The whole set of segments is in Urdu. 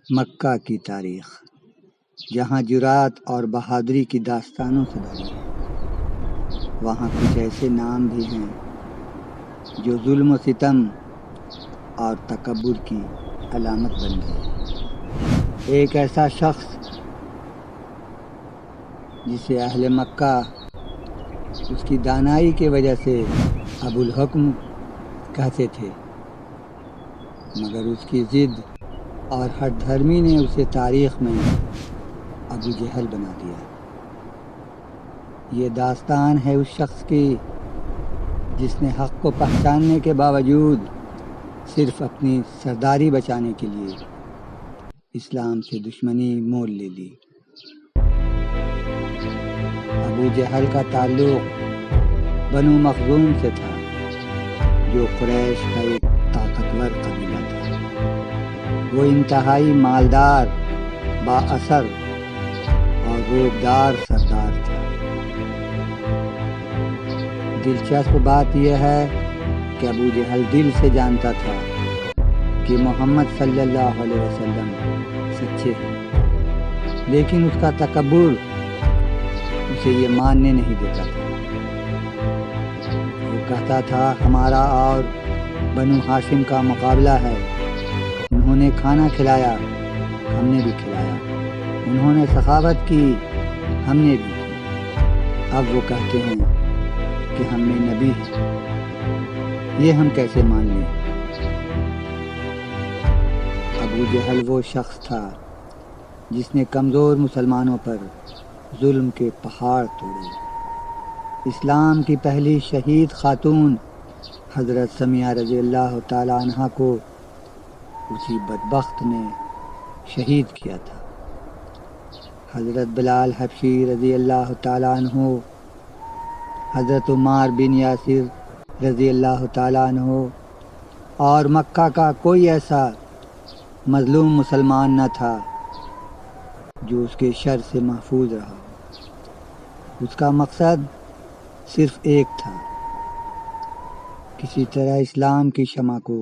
مکہ کی تاریخ جہاں جرات اور بہادری کی داستانوں سے بھری ہے، وہاں کچھ ایسے نام بھی ہیں جو ظلم و ستم اور تکبر کی علامت بن گئے۔ ایک ایسا شخص جسے اہل مکہ اس کی دانائی کی وجہ سے ابو الحکم کہتے تھے، مگر اس کی ضد اور ہٹ دھرمی نے اسے تاریخ میں ابو جہل بنا دیا۔ یہ داستان ہے اس شخص کی جس نے حق کو پہچاننے کے باوجود صرف اپنی سرداری بچانے کے لیے اسلام سے دشمنی مول لے لی۔ ابو جہل کا تعلق بنو مخزوم سے تھا، جو قریش کا ایک طاقتور قبیلہ تھا۔ وہ انتہائی مالدار، با اثر اور روبدار سردار تھا۔ دلچسپ بات یہ ہے کہ ابو جہل دل سے جانتا تھا کہ محمد صلی اللہ علیہ وسلم سچے ہیں، لیکن اس کا تکبر اسے یہ ماننے نہیں دیتا تھا۔ وہ کہتا تھا ہمارا اور بنو ہاشم کا مقابلہ ہے، انہوں نے کھانا کھلایا، ہم نے بھی کھلایا، انہوں نے سخاوت کی، ہم نے بھی کی، اب وہ کہتے ہیں کہ ہم میں نبی ہے، یہ ہم کیسے مان لیں؟ ابو جہل وہ شخص تھا جس نے کمزور مسلمانوں پر ظلم کے پہاڑ توڑے۔ اسلام کی پہلی شہید خاتون حضرت سمیہ رضی اللہ تعالی عنہ کو اسی بدبخت نے شہید کیا تھا۔ حضرت بلال حبشی رضی اللہ تعالی عنہ، حضرت عمار بن یاسر رضی اللہ تعالی عنہ اور مکہ کا کوئی ایسا مظلوم مسلمان نہ تھا جو اس کے شر سے محفوظ رہا۔ اس کا مقصد صرف ایک تھا، کسی طرح اسلام کی شمع کو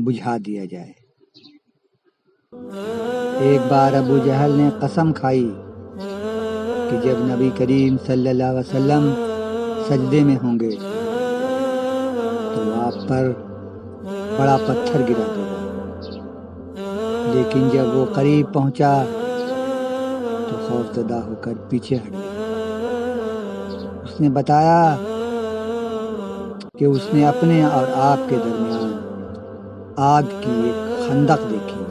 بجھا دیا جائے۔ ایک بار ابو جہل نے قسم کھائی کہ جب نبی کریم صلی اللہ علیہ وسلم سجدے میں ہوں گے تو آپ پر بڑا پتھر گرا دے گا، لیکن جب وہ قریب پہنچا تو خوفزدہ ہو کر پیچھے ہٹ گیا۔ اس نے بتایا کہ اس نے اپنے اور آپ کے درمیان آگ کی ایک خندق دیکھی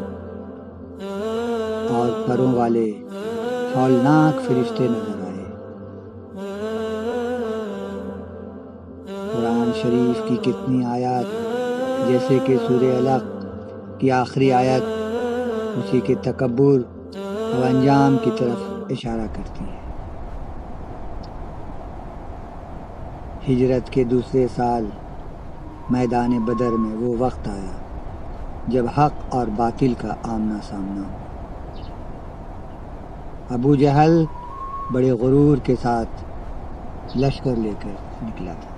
اور پروں والے ہولناک فرشتے نظر آئے۔ قرآن شریف کی کتنی آیات جیسے کہ سورہ علق کی آخری آیت اسی کے تکبر اور انجام کی طرف اشارہ کرتی ہے۔ ہجرت کے دوسرے سال میدان بدر میں وہ وقت آیا جب حق اور باطل کا آمنا سامنا ہوا۔ ابو جہل بڑے غرور کے ساتھ لشکر لے کر نکلا تھا۔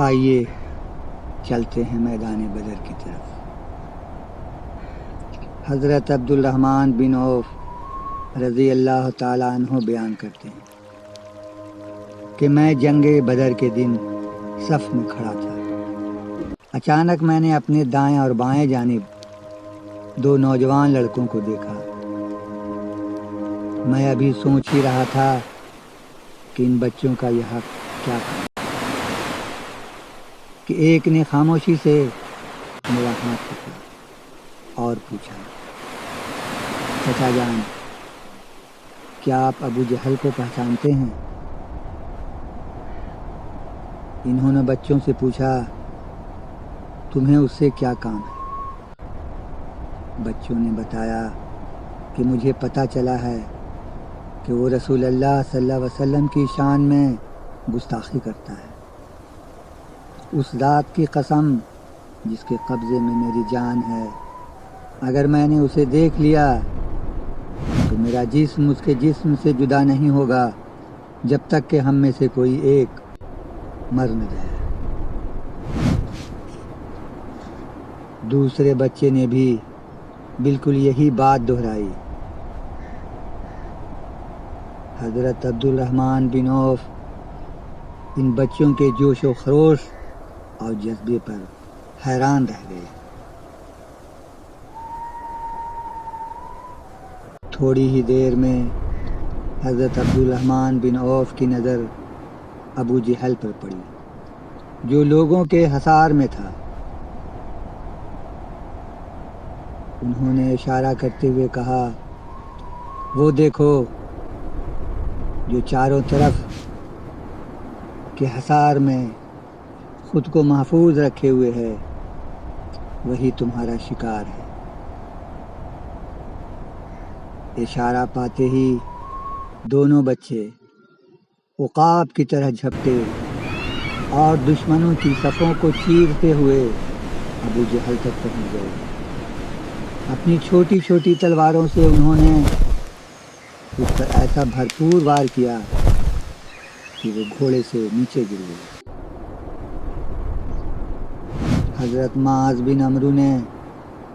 آئیے چلتے ہیں میدان بدر کی طرف۔ حضرت عبد الرحمن بن عوف رضی اللہ تعالیٰ عنہ بیان کرتے ہیں کہ میں جنگ بدر کے دن صف میں کھڑا تھا۔ اچانک میں نے اپنے دائیں اور بائیں جانب دو نوجوان لڑکوں کو دیکھا۔ میں ابھی سوچ ہی رہا تھا کہ ان بچوں کا یہ حق کیا کرنا کہ ایک نے خاموشی سے میرا ہاتھ پکڑا اور پوچھا، چچا جان، کیا آپ ابو جہل کو پہچانتے ہیں؟ انہوں نے بچوں سے پوچھا، تمہیں اس سے کیا کام ہے؟ بچوں نے بتایا کہ مجھے پتہ چلا ہے کہ وہ رسول اللہ صلی اللہ علیہ وسلم کی شان میں گستاخی کرتا ہے۔ اس ذات کی قسم جس کے قبضے میں میری جان ہے، اگر میں نے اسے دیکھ لیا تو میرا جسم اس کے جسم سے جدا نہیں ہوگا جب تک کہ ہم میں سے کوئی ایک مر نہ جائے۔ دوسرے بچے نے بھی بالکل یہی بات دہرائی۔ حضرت عبد الرحمن بن عوف ان بچوں کے جوش و خروش اور جذبے پر حیران رہ گئے۔ تھوڑی ہی دیر میں حضرت عبد الرحمن بن عوف کی نظر ابو جہل پر پڑی، جو لوگوں کے حصار میں تھا۔ انہوں نے اشارہ کرتے ہوئے کہا، وہ دیکھو جو چاروں طرف کے حصار میں خود کو محفوظ رکھے ہوئے ہے، وہی تمہارا شکار ہے۔ اشارہ پاتے ہی دونوں بچے عقاب کی طرح جھپٹے اور دشمنوں کی صفوں کو چیرتے ہوئے ابو جہل تک پہنچ گئے۔ اپنی چھوٹی چھوٹی تلواروں سے انہوں نے اس پر ایسا بھرپور وار کیا کہ وہ گھوڑے سے نیچے گر گئے۔ حضرت معاذ بن عمرو نے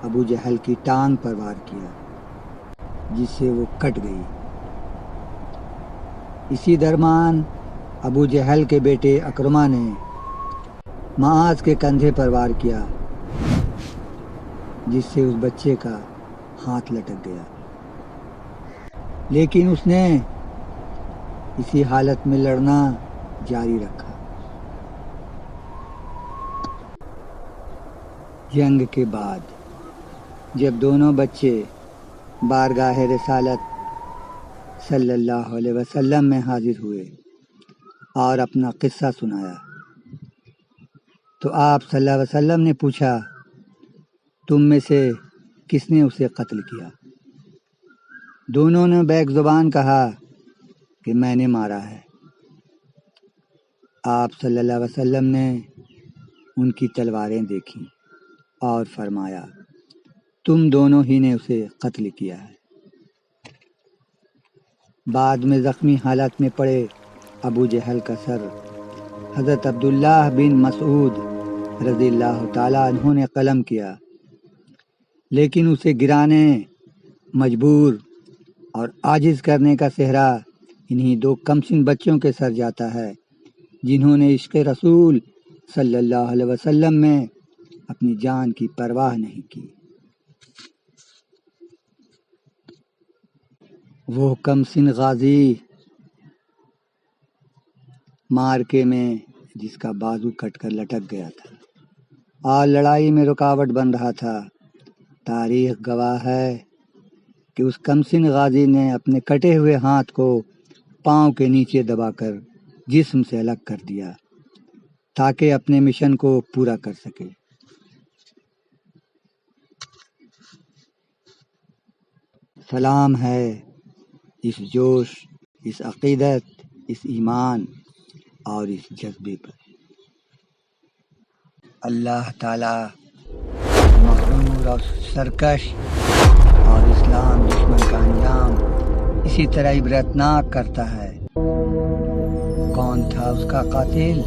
ابو جہل کی ٹانگ پر وار کیا، جس سے وہ کٹ گئی۔ اسی درمیان ابو جہل کے بیٹے اکرمہ نے معاذ کے کندھے پر وار کیا، جس سے اس بچے کا ہاتھ لٹک گیا، لیکن اس نے اسی حالت میں لڑنا جاری رکھا۔ جنگ کے بعد جب دونوں بچے بارگاہ رسالت صلی اللہ علیہ وسلم میں حاضر ہوئے اور اپنا قصہ سنایا، تو آپ صلی اللہ علیہ وسلم نے پوچھا، تم میں سے کس نے اسے قتل کیا؟ دونوں نے بیک زبان کہا کہ میں نے مارا ہے۔ آپ صلی اللہ علیہ وسلم نے ان کی تلواریں دیکھیں اور فرمایا، تم دونوں ہی نے اسے قتل کیا ہے۔ بعد میں زخمی حالت میں پڑے ابو جہل کا سر حضرت عبداللہ بن مسعود رضی اللہ تعالیٰ عنہ نے قلم کیا، لیکن اسے گرانے مجبور اور عاجز کرنے کا صحرا انہی دو کمسن بچوں کے سر جاتا ہے، جنہوں نے عشق رسول صلی اللہ علیہ وسلم میں اپنی جان کی پرواہ نہیں کی۔ وہ کمسن غازی مارکے میں جس کا بازو کٹ کر لٹک گیا تھا اور لڑائی میں رکاوٹ بن رہا تھا، تاریخ گواہ ہے کہ اس کمسن غازی نے اپنے کٹے ہوئے ہاتھ کو پاؤں کے نیچے دبا کر جسم سے الگ کر دیا تاکہ اپنے مشن کو پورا کر سکے۔ سلام ہے اس جوش، اس عقیدت، اس ایمان اور اس جذبے پر۔ اللہ تعالیٰ مغرور اور سرکش اور اسلام دشمن کا انجام اسی طرح عبرتناک کرتا ہے۔ کون تھا اس کا قاتل؟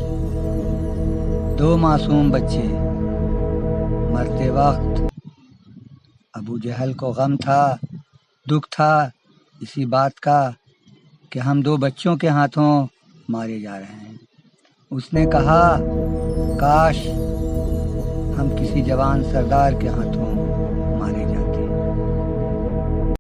دو معصوم بچے۔ مرتے وقت ابو جہل کو غم تھا، دکھ تھا اسی بات کا کہ ہم دو بچوں کے ہاتھوں مارے جا رہے ہیں۔ اس نے کہا، کاش ہم کسی جوان سردار کے ہاتھوں